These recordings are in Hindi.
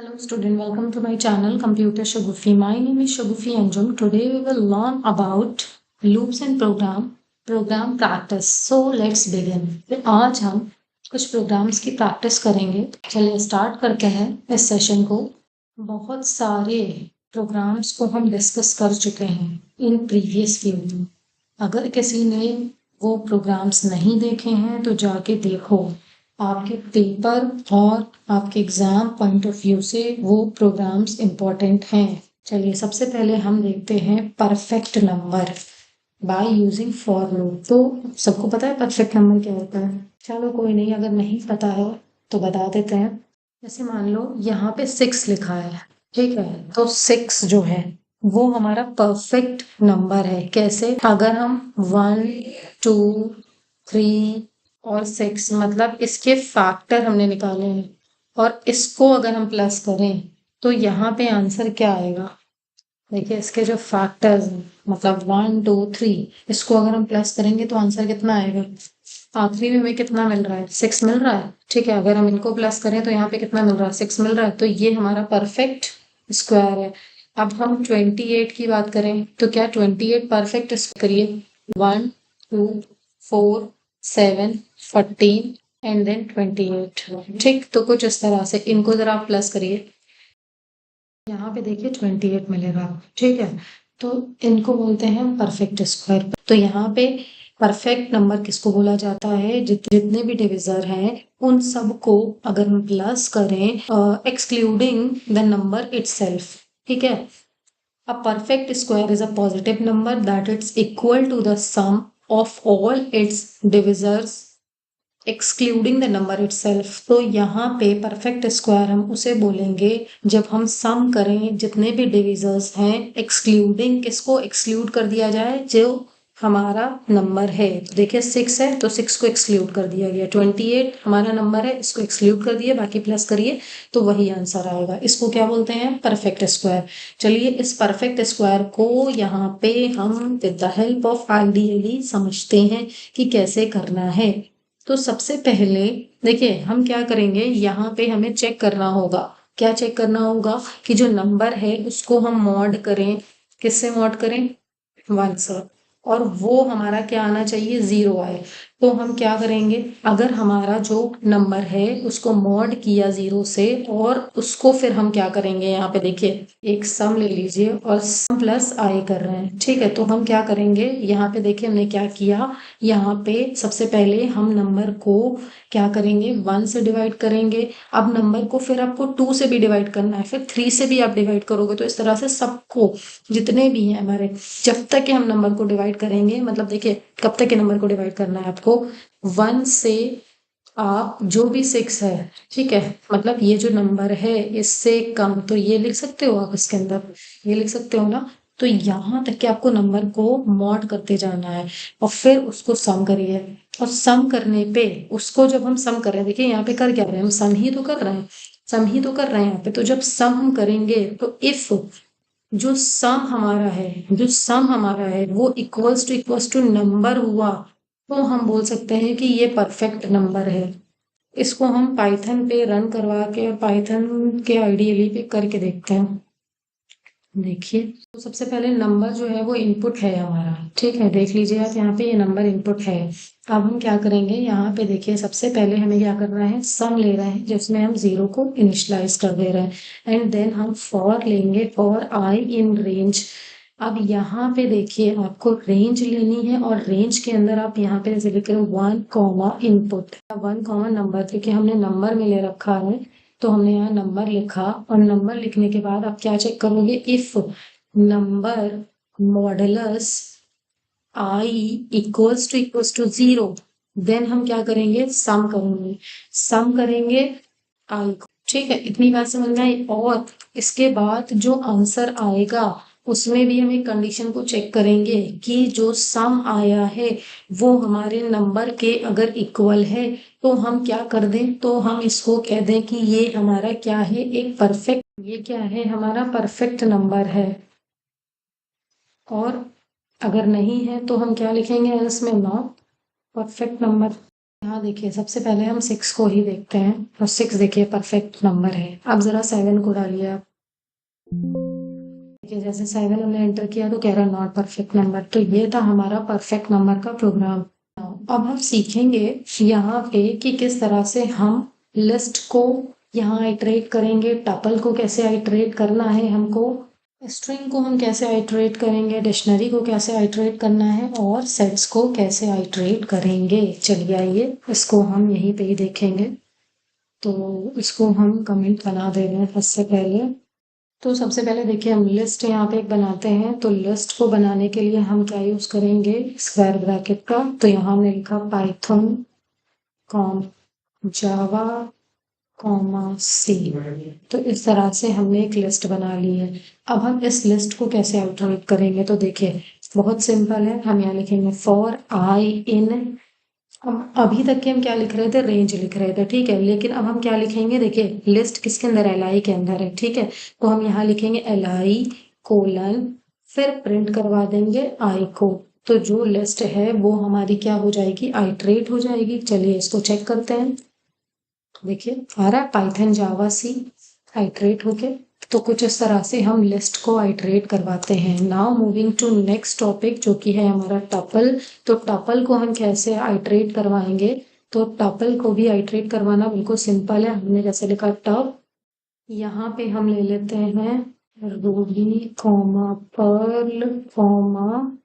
Hello student, welcome to my channel Computer Shagufi. My name is Shagufi Anjum. Today we will learn about loops and program practice. So let's begin. आज हम कुछ प्रोग्राम्स की प्रैक्टिस करेंगे. चलिए स्टार्ट करते हैं इस सेशन को. बहुत सारे प्रोग्राम्स को हम डिस्कस कर चुके हैं इन प्रीवियस वीडियो. अगर किसी ने वो प्रोग्राम्स नहीं देखे हैं तो जाके देखो. आपके पेपर और आपके एग्जाम पॉइंट ऑफ व्यू से वो प्रोग्राम्स इम्पोर्टेंट हैं. चलिए सबसे पहले हम देखते हैं perfect number by using for loop. तो सबको पता है परफेक्ट नंबर क्या होता है? चलो कोई नहीं, अगर नहीं पता है तो बता देते हैं. जैसे मान लो यहाँ पे 6 लिखा है, ठीक है, तो 6 जो है वो हमारा परफेक्ट नंबर है. कैसे? अगर हम 1 2 3 और 6 मतलब इसके फैक्टर हमने निकाले हैं और इसको अगर हम प्लस करें तो यहाँ पे आंसर क्या आएगा? देखिए इसके जो फैक्टर्स मतलब 1 2 3 इसको अगर हम प्लस करेंगे तो आंसर कितना आएगा? आखिरी में हमें कितना मिल रहा है? 6 मिल रहा है. ठीक है, अगर हम इनको प्लस करें तो यहाँ पे कितना मिल रहा है? 6 मिल रहा है. तो ये हमारा परफेक्ट स्क्वायर है. अब हम 28 की बात करें तो क्या 28 परफेक्ट करिए? 1 2 4 7 14 एंड देन 28. ठीक, तो कुछ इस तरह से इनको जरा आप प्लस करिए. यहाँ पे देखिए 28 मिलेगा. ठीक है, तो इनको बोलते हैं परफेक्ट स्क्वायर. तो यहाँ पे परफेक्ट नंबर किसको बोला जाता है? जितने भी डिविजर हैं उन सब को अगर हम प्लस करें एक्सक्लूडिंग द नंबर इटसेल्फ. ठीक है, a perfect square is a positive number that it's equal to the sum of all its divisors excluding the number itself. तो यहाँ पे परफेक्ट स्क्वायर हम उसे बोलेंगे जब हम सम करें जितने भी डिविजर्स हैं, एक्सक्लूडिंग किसको एक्सक्लूड कर दिया जाए? जो हमारा नंबर है. तो देखिए 6 है तो 6 को एक्सक्लूड कर दिया गया. 28 हमारा नंबर है, इसको एक्सक्लूड कर दिया, बाकी प्लस करिए तो वही आंसर आएगा. इसको क्या बोलते हैं? Perfect square. चलिए इस परफेक्ट स्क्वायर को यहाँ पे हम with the help of ideally समझते हैं कि कैसे करना है. तो सबसे पहले देखिए हम क्या करेंगे, यहाँ पे हमें चेक करना होगा. क्या चेक करना होगा? कि जो नंबर है उसको हम मॉड करें. किससे मॉड करें? 1 से. और वो हमारा क्या आना चाहिए? 0 आए. तो हम क्या करेंगे, अगर हमारा जो नंबर है उसको मॉड किया 0 से और उसको फिर हम क्या करेंगे, यहाँ पे देखिए एक सम ले लीजिए और सम प्लस आई कर रहे हैं. ठीक है, तो हम क्या करेंगे, यहाँ पे देखिए हमने क्या किया. यहाँ पे सबसे पहले हम नंबर को क्या करेंगे? 1 से डिवाइड करेंगे. अब नंबर को फिर आपको 2 से भी डिवाइड करना है, फिर 3 से भी आप डिवाइड करोगे. तो इस तरह से सबको जितने भी हैं हमारे, जब तक कि हम नंबर को डिवाइड करेंगे, मतलब देखिए कब तक के नंबर को डिवाइड करना है आपको? 1 से आप जो भी 6 है, ठीक है, मतलब ये जो नंबर है इससे कम, तो ये लिख सकते हो आप, इसके अंदर ये लिख सकते हो ना. तो यहाँ तक कि आपको नंबर को मॉड करते जाना है और फिर उसको सम करिए. और सम करने पे उसको जब हम सम कर रहे हैं, देखिए यहाँ पे कर क्या रहे हैं, हम सम ही तो कर रहे हैं. सम ही तो कर रहे हैं यहाँ पे. तो जब सम हम करेंगे तो इफ जो सम हमारा है वो इक्वल्स टू नंबर हुआ तो हम बोल सकते हैं कि ये परफेक्ट नंबर है. इसको हम पाइथन पे रन करवा के और पाइथन के आइडियली पे करके देखते हैं. देखिए तो सबसे पहले नंबर जो है वो इनपुट है हमारा. ठीक है, देख लीजिए आप, यहाँ पे ये नंबर इनपुट है. अब हम क्या करेंगे, यहाँ पे देखिए सबसे पहले हमें क्या करना है, सम ले रहे हैं जिसमें हम 0 को इनिशियलाइज कर दे रहे हैं एंड देन हम फॉर लेंगे फॉर आई इन रेंज. अब यहाँ पे देखिए आपको रेंज लेनी है और रेंज के अंदर आप यहाँ पे जैसे लिख रहे हो 1 कॉमा इनपुट 1 कॉमा नंबर, क्योंकि हमने नंबर में ले रखा है तो हमने यहाँ नंबर लिखा. और नंबर लिखने के बाद आप क्या चेक करोगे, if number modulus i equals to 0 then हम क्या करेंगे, सम करेंगे. सम करेंगे आई को. ठीक है, इतनी बात समझ में आई. और इसके बाद जो आंसर आएगा उसमें भी हम एक कंडीशन को चेक करेंगे कि जो सम आया है वो हमारे नंबर के अगर इक्वल है तो हम क्या कर दें, तो हम इसको कह दें कि ये हमारा क्या है, एक परफेक्ट, ये क्या है, हमारा परफेक्ट नंबर है. और अगर नहीं है तो हम क्या लिखेंगे इसमें? Not perfect number. यहाँ देखिए सबसे पहले हम 6 को ही देखते हैं और 6 देखिए परफेक्ट नंबर है। अब जरा 7 को डालिए आप। देखिए जैसे 7 हमने एंटर किया तो कह रहा है नॉट परफेक्ट नंबर। तो ये था हमारा परफेक्ट नंबर का प्रोग्राम। अब हम सीखेंगे यहाँ पे कि किस तरह से हम लिस्ट को यहाँ आइटरेट करेंगे, टपल को कैसे आइटरेट करना है हमको, स्ट्रिंग को हम कैसे आइटरेट करेंगे, डिक्शनरी को कैसे आइटरेट करना है और सेट्स को कैसे आइटरेट करेंगे। चलिए आइए इसको हम यहीं पे ही देखेंगे। तो इसको हम कमेंट बना दे रहे हैं सबसे पहले। तो सबसे पहले देखिए हम लिस्ट यहाँ पे एक बनाते हैं। तो लिस्ट को बनाने के लिए हम क्या यूज करेंगे, स्क्वायर ब्रैकेट का। तो यहाँ हमने लिखा पाइथन कॉम जावा कॉमा सी। तो इस तरह से हमने एक लिस्ट बना ली है। अब हम इस लिस्ट को कैसे आउटराइट करेंगे, तो देखिए बहुत सिंपल है। हम यहाँ लिखेंगे फॉर आई इन, अब अभी तक के हम क्या लिख रहे थे, रेंज लिख रहे थे, ठीक है। लेकिन अब हम क्या लिखेंगे, देखिए लिस्ट किसके अंदर, एल आई के अंदर है, ठीक है। तो हम यहाँ लिखेंगे एल आई कोलन, फिर प्रिंट करवा देंगे आई को। तो जो लिस्ट है वो हमारी क्या हो जाएगी, आइटरेट हो जाएगी। चलिए इसको चेक करते हैं। देखिए आ रहा है पाइथन जावा सी आइटरेट होके। तो कुछ इस तरह से हम लिस्ट को आइटरेट करवाते हैं। Now moving to next topic जो कि है हमारा टपल। तो टपल को हम कैसे आइटरेट करवाएंगे, तो टपल को भी आइटरेट करवाना बिल्कुल सिंपल है। हमने जैसे लिखा टप, यहाँ पे हम ले लेते हैं Ruby comma Perl comma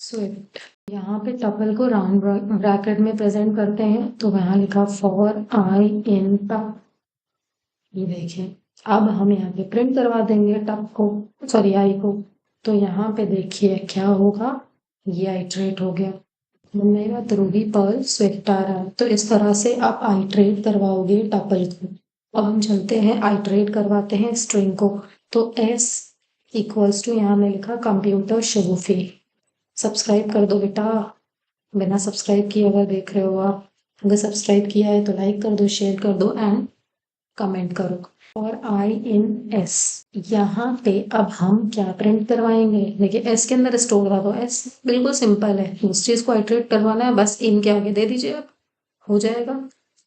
Swift. यहाँ पे टपल को राउंड ब्रैकेट में प्रेजेंट करते हैं। तो वहाँ लिखा फॉर आई इन टप। ये देखिए अब हम यहाँ पे प्रिंट करवा देंगे टप को, सॉरी आई को। तो यहाँ पे देखिए क्या होगा, ये आइटरेट हो गया। मेरा रूबी पर्ल स्विफ्ट आ रहा है। तो इस तरह से आप आइटरेट करवाओगे टपल को। अब हम चलते हैं आइटरेट करवाते हैं स्ट्रिंग को। तो एस इक्वल्स टू, यहाँ मैं लिखा कंप्यूटर शगुफी। सब्सक्राइब कर दो बेटा, बिना सब्सक्राइब किए अगर देख रहे हो आप। अगर सब्सक्राइब किया है तो लाइक कर दो, शेयर कर दो एंड कमेंट करो। और आई इन एस, यहाँ पे अब हम क्या प्रिंट करवाएंगे, देखिए एस के अंदर स्टोर था तो एस बिल्कुल सिंपल है। उस चीज को आइटरेट करवाना है, बस इन के आगे दे दीजिए आप, हो जाएगा।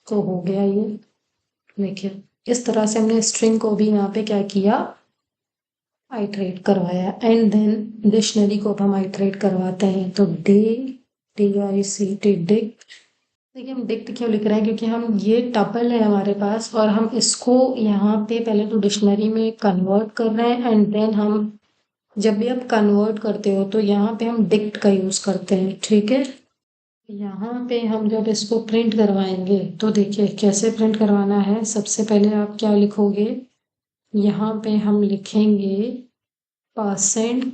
तो हो गया ये। देखिए इस तरह से हमने स्ट्रिंग को भी यहाँ पे क्या किया, आइटरेट करवाया। एंड देन डिक्शनरी को अब हम आइटरेट करवाते हैं। तो डिक्ट। देखिए हम डिक्ट क्यों लिख रहे हैं, क्योंकि हम ये टपल है हमारे पास और हम इसको यहाँ पे पहले तो डिक्शनरी में कन्वर्ट कर रहे हैं। एंड देन हम जब भी आप कन्वर्ट करते हो तो यहाँ पे हम डिक्ट का यूज करते हैं, ठीक है। यहाँ पे हम जब इसको प्रिंट करवाएंगे तो देखिए कैसे प्रिंट करवाना है। सबसे पहले आप क्या लिखोगे, यहाँ पे हम लिखेंगे परसेंट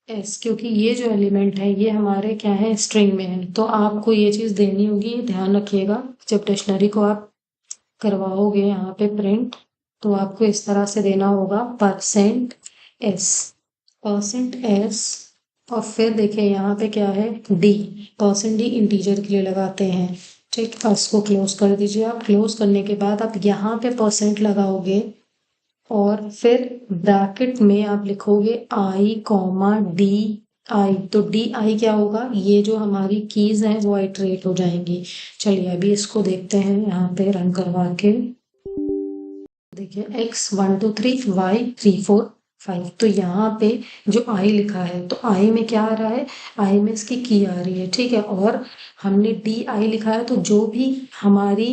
एस, क्योंकि ये जो एलिमेंट है ये हमारे क्या है, स्ट्रिंग में है। तो आपको ये चीज देनी होगी, ध्यान रखिएगा। जब डिक्शनरी को आप करवाओगे यहाँ पे प्रिंट तो आपको इस तरह से देना होगा परसेंट एस और फिर देखिए यहाँ पे क्या है, डी, परसेंट डी इंटीजर के लिए लगाते हैं, ठीक। इसको क्लोज कर दीजिए आप। क्लोज करने के बाद आप यहाँ पे परसेंट लगाओगे और फिर ब्रैकेट में आप लिखोगे आई कॉमा डी आई। तो डी आई क्या होगा, ये जो हमारी कीज हैं वो आइटरेट हो जाएंगी। चलिए अभी इसको देखते हैं यहाँ पे रन करवा के। देखिए x 1 2 3 y 3 4 5। तो यहाँ पे जो आई लिखा है तो आई में क्या आ रहा है, आई में इसकी की आ रही है, ठीक है। और हमने डी आई लिखा है तो जो भी हमारी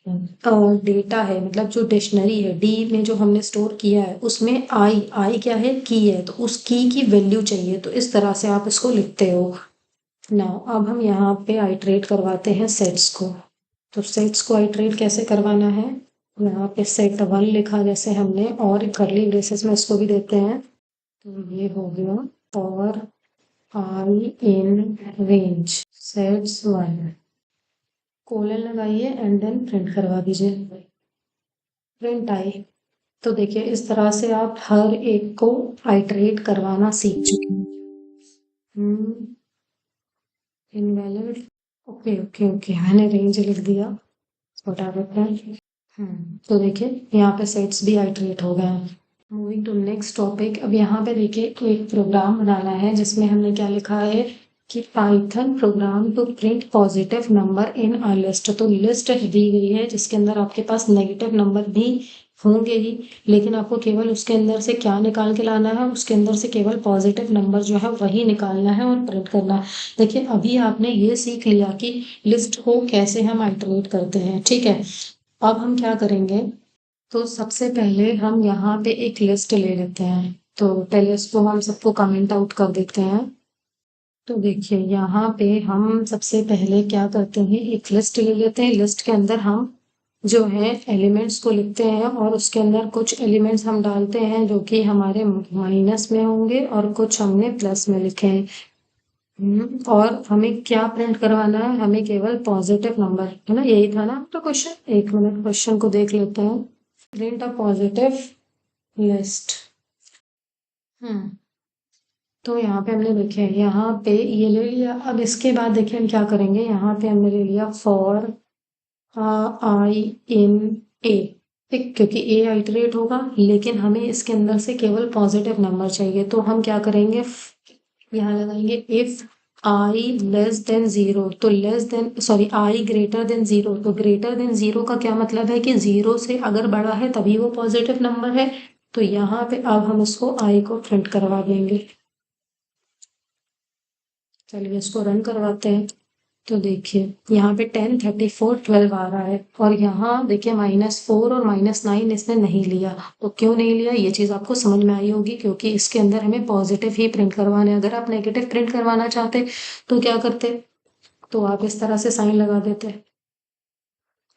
डेटा है, मतलब जो डिक्शनरी है डी में जो हमने स्टोर किया है उसमें आई क्या है, की है। तो उस की वैल्यू चाहिए। तो इस तरह से आप इसको लिखते हो। नाउ अब हम यहाँ पे आइटरेट करवाते हैं सेट्स को। तो सेट्स को आइटरेट कैसे करवाना है, यहाँ पे सेट 1 लिखा जैसे हमने, और करली ब्रेसेस में इसको भी देते हैं। तो ये हो गया और आई इन रेंज सेट्स 1, कोलन लगाइए एंड देन प्रिंट करवा दीजिए, प्रिंट आई। तो देखिए इस तरह से आप हर एक को आइटरेट करवाना सीख चुके हैं। इनवैलिड, ओके ओके ओके, मैंने रेंज लिख दिया, छोटा बटन। तो देखिए यहाँ पे सेट्स भी आइटरेट हो गए हैं। Moving to next topic. अब यहाँ पे देखिए एक प्रोग्राम बनाना है जिसमें हमने क्या लिखा है, कि Python program to print positive number in a list. तो लिस्ट दी गई है जिसके अंदर आपके पास नेगेटिव नंबर भी होंगे ही, लेकिन आपको केवल उसके अंदर से क्या निकाल के लाना है, उसके अंदर से केवल पॉजिटिव नंबर जो है वही निकालना है और प्रिंट करना है। देखिए अभी आपने ये सीख लिया कि लिस्ट को कैसे हम आइटरेट करते हैं, ठीक है। अब हम क्या करेंगे, तो सबसे पहले हम यहाँ पे एक लिस्ट ले लेते हैं। तो पहले इसको हम सबको कमेंट आउट कर देते हैं। तो देखिए यहाँ पे हम सबसे पहले क्या करते हैं, एक लिस्ट ले लेते हैं। लिस्ट के अंदर हम जो है एलिमेंट्स को लिखते हैं और उसके अंदर कुछ एलिमेंट्स हम डालते हैं जो कि हमारे माइनस में होंगे और कुछ हमने प्लस में लिखे हैं। और हमें क्या प्रिंट करवाना है, हमें केवल पॉजिटिव नंबर, है ना, यही था ना तो क्वेश्चन। एक मिनट क्वेश्चन को देख लेते हैं। Print a positive list. तो यहाँ पे हमने लिखे हैं, यहाँ पे ये ले लिया। अब इसके बाद देखिए हम क्या करेंगे, यहाँ पे हमने ले लिया फॉर आई इन ए, ठीक, क्योंकि ए आइटरेट होगा लेकिन हमें इसके अंदर से केवल पॉजिटिव नंबर चाहिए। तो हम क्या करेंगे, यहाँ लगाएंगे if I less than zero, तो less than sorry I greater than zero. तो ग्रेटर देन जीरो का क्या मतलब है कि जीरो से अगर बड़ा है तभी वो पॉजिटिव नंबर है। तो यहाँ पे अब हम इसको आई को प्रिंट करवा देंगे। चलिए इसको रन करवाते हैं। तो देखिए यहाँ पे 10, 34, 12 आ रहा है और यहाँ देखिए -4 और -9 इसने नहीं लिया। तो क्यों नहीं लिया, ये चीज़ आपको समझ में आई होगी, क्योंकि इसके अंदर हमें पॉजिटिव ही प्रिंट करवाने। अगर आप नेगेटिव प्रिंट करवाना चाहते तो क्या करते, तो आप इस तरह से साइन लगा देते।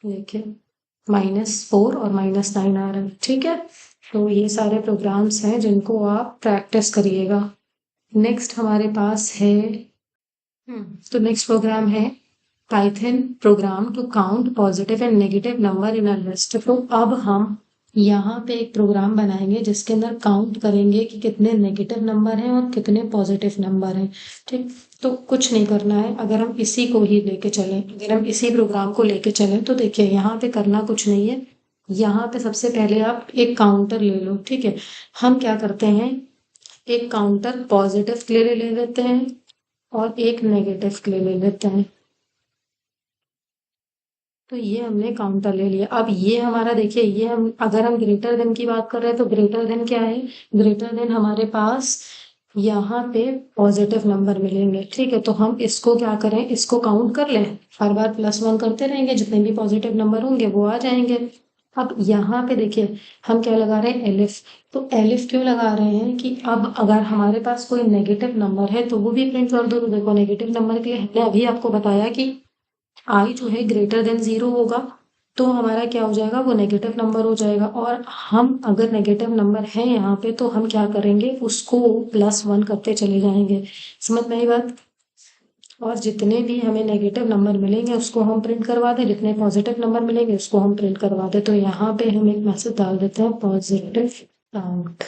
देखिए -4 और -9 आ रहा है, ठीक है। तो ये सारे प्रोग्राम्स हैं जिनको आप प्रैक्टिस करिएगा। नेक्स्ट हमारे पास है तो नेक्स्ट प्रोग्राम है Python program to count positive and negative number in a list. तो अब हम यहाँ पे एक प्रोग्राम बनाएंगे जिसके अंदर काउंट करेंगे कि कितने नेगेटिव नंबर हैं और कितने पॉजिटिव नंबर हैं, ठीक। तो कुछ नहीं करना है, अगर हम इसी को ही लेके चलें, अगर हम इसी प्रोग्राम को लेके चलें तो देखिए यहाँ पे करना कुछ नहीं है। यहाँ पे सबसे पहले आप एक काउंटर ले लो, ठीक है। हम क्या करते हैं, एक काउंटर पॉजिटिव के लिए ले लेते हैं और एक नेगेटिव के लिए ले लेते हैं। तो ये हमने काउंटर ले लिया। अब ये हमारा देखिए, ये हम अगर हम ग्रेटर देन की बात कर रहे हैं तो ग्रेटर देन क्या है, ग्रेटर देन हमारे पास यहाँ पे पॉजिटिव नंबर मिलेंगे, ठीक है। तो हम इसको क्या करें, इसको काउंट कर लें, हर बार +1 करते रहेंगे, जितने भी पॉजिटिव नंबर होंगे वो आ जाएंगे। अब यहाँ पे देखिए हम क्या लगा रहे हैं, एलिफ। तो एलिफ क्यों लगा रहे हैं कि अब अगर हमारे पास कोई नेगेटिव नंबर है तो वो भी प्रिंट कर दो। तो देखो नेगेटिव नंबर के लिए हमने अभी आपको बताया कि आई जो है ग्रेटर देन जीरो होगा, तो हमारा क्या हो जाएगा, वो नेगेटिव नंबर हो जाएगा। और हम अगर नेगेटिव नंबर है यहाँ पे तो हम क्या करेंगे, उसको +1 करते चले जाएंगे। समझ में आई बात। और जितने भी हमें नेगेटिव नंबर मिलेंगे उसको हम प्रिंट करवा दें, जितने पॉजिटिव नंबर मिलेंगे उसको हम प्रिंट करवा दें। तो यहाँ पे हम एक मैसेज डाल देते हैं पॉजिटिव काउंट।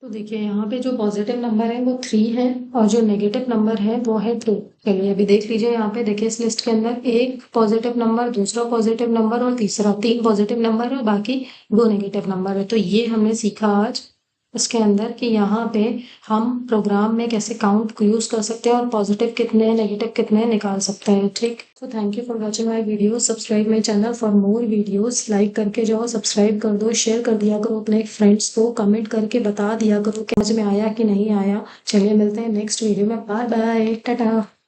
तो देखिए यहाँ पे जो पॉजिटिव नंबर है वो 3 है और जो नेगेटिव नंबर है वो है 2। चलिए अभी देख लीजिए, यहाँ पे देखिए इस लिस्ट के अंदर एक पॉजिटिव नंबर, दूसरा पॉजिटिव नंबर और तीसरा, 3 पॉजिटिव नंबर है और बाकी 2 नेगेटिव नंबर है। तो ये हमने सीखा आज इसके अंदर कि यहाँ पे हम प्रोग्राम में कैसे काउंट को यूज कर सकते हैं और पॉजिटिव कितने नेगेटिव कितने निकाल सकते हैं, ठीक। तो thank you for watching my video. Subscribe my channel for more videos. Like करके जाओ, सब्सक्राइब कर दो, शेयर कर दिया करो अपने फ्रेंड्स को, कमेंट करके बता दिया करो कि समझ में आया कि नहीं आया। चलिए मिलते हैं नेक्स्ट वीडियो में, बाय बाय, टाटा।